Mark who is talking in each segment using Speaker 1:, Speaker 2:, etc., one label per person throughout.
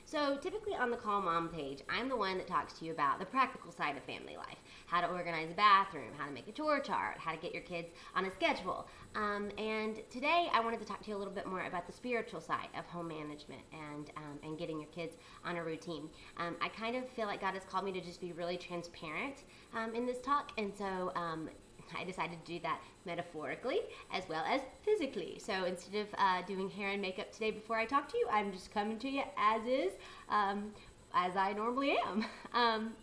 Speaker 1: So typically on the Call Mom page, I'm the one that talks to you about the practical side of family life. How to organize a bathroom, how to make a chore chart, how to get your kids on a schedule. And today I wanted to talk to you a little bit more about the spiritual side of home management and getting your kids on a routine. I kind of feel like God has called me to just be really transparent in this talk, and so I decided to do that metaphorically as well as physically. So instead of doing hair and makeup today before I talk to you, I'm just coming to you as is, as I normally am.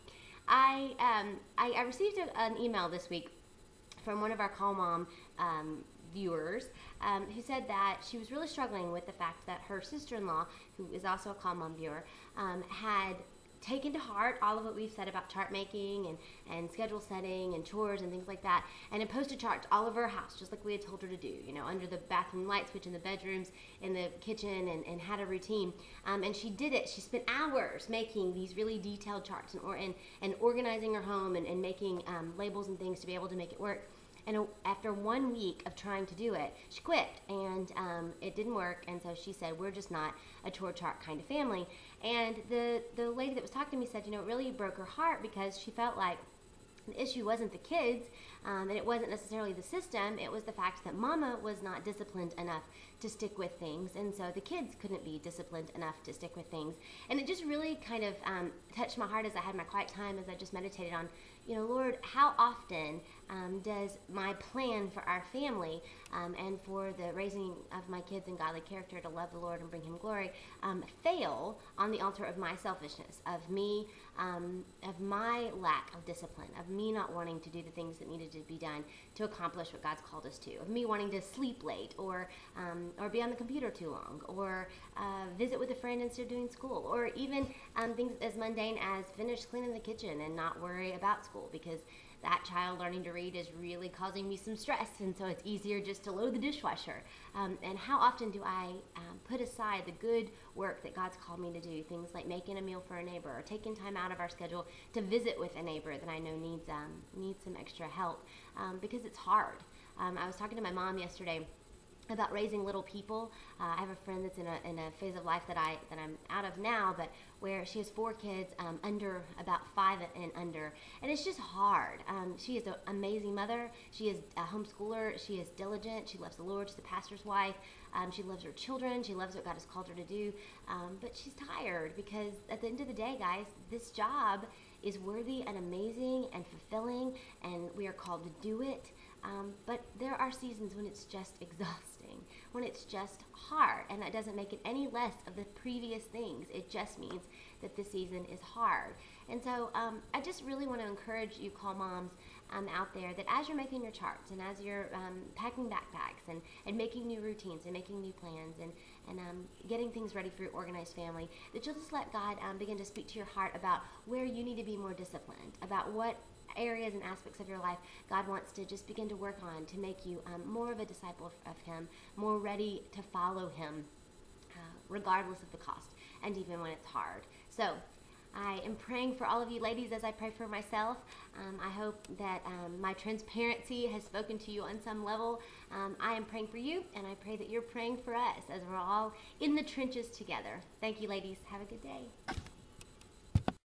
Speaker 1: I received an email this week from one of our Call Mom viewers who said that she was really struggling with the fact that her sister-in-law, who is also a Call Mom viewer, had taken to heart all of what we've said about chart making and schedule setting and chores and things like that, and had posted charts all over her house, just like we had told her to do, you know, under the bathroom light switch in the bedrooms, in the kitchen, and had a routine. And she did it. She spent hours making these really detailed charts and organizing her home and making labels and things to be able to make it work. And after 1 week of trying to do it, she quit, and it didn't work. And so she said, we're just not a chore chart kind of family. And the lady that was talking to me said, you know, it really broke her heart because she felt like the issue wasn't the kids, and it wasn't necessarily the system. It was the fact that Mama was not disciplined enough to stick with things, and so the kids couldn't be disciplined enough to stick with things. And it just really kind of touched my heart as I had my quiet time, as I just meditated on, you know, Lord, how often does my plan for our family and for the raising of my kids in godly character to love the Lord and bring Him glory fail on the altar of my selfishness, of me, of my lack of discipline, of me not wanting to do the things that needed to be done to accomplish what God's called us to, of me wanting to sleep late or be on the computer too long, or visit with a friend instead of doing school, or even things as mundane as finish cleaning the kitchen and not worry about school, because that child learning to read is really causing me some stress, and so it's easier just to load the dishwasher. And how often do I put aside the good work that God's called me to do, things like making a meal for a neighbor or taking time out of our schedule to visit with a neighbor that I know needs some extra help, because it's hard. I was talking to my mom yesterday about raising little people. I have a friend that's in a phase of life that I'm out of now, but where she has 4 kids under about 5 and under, and it's just hard. She is an amazing mother. She is a homeschooler. She is diligent. She loves the Lord. She's a pastor's wife. She loves her children. She loves what God has called her to do, but she's tired because at the end of the day, guys, this job is worthy and amazing and fulfilling, and we are called to do it. But there are seasons when it's just exhausting, when it's just hard, and that doesn't make it any less of the previous things. It just means that this season is hard. And so I just really want to encourage you Call Moms out there that as you're making your charts and as you're packing backpacks and making new routines and making new plans and getting things ready for your organized family, that you'll just let God begin to speak to your heart about where you need to be more disciplined, about what areas and aspects of your life God wants to just begin to work on to make you more of a disciple of Him, more ready to follow Him regardless of the cost and even when it's hard. So I am praying for all of you ladies as I pray for myself. I hope that my transparency has spoken to you on some level. I am praying for you, and I pray that you're praying for us as we're all in the trenches together. Thank you, ladies. Have a good day.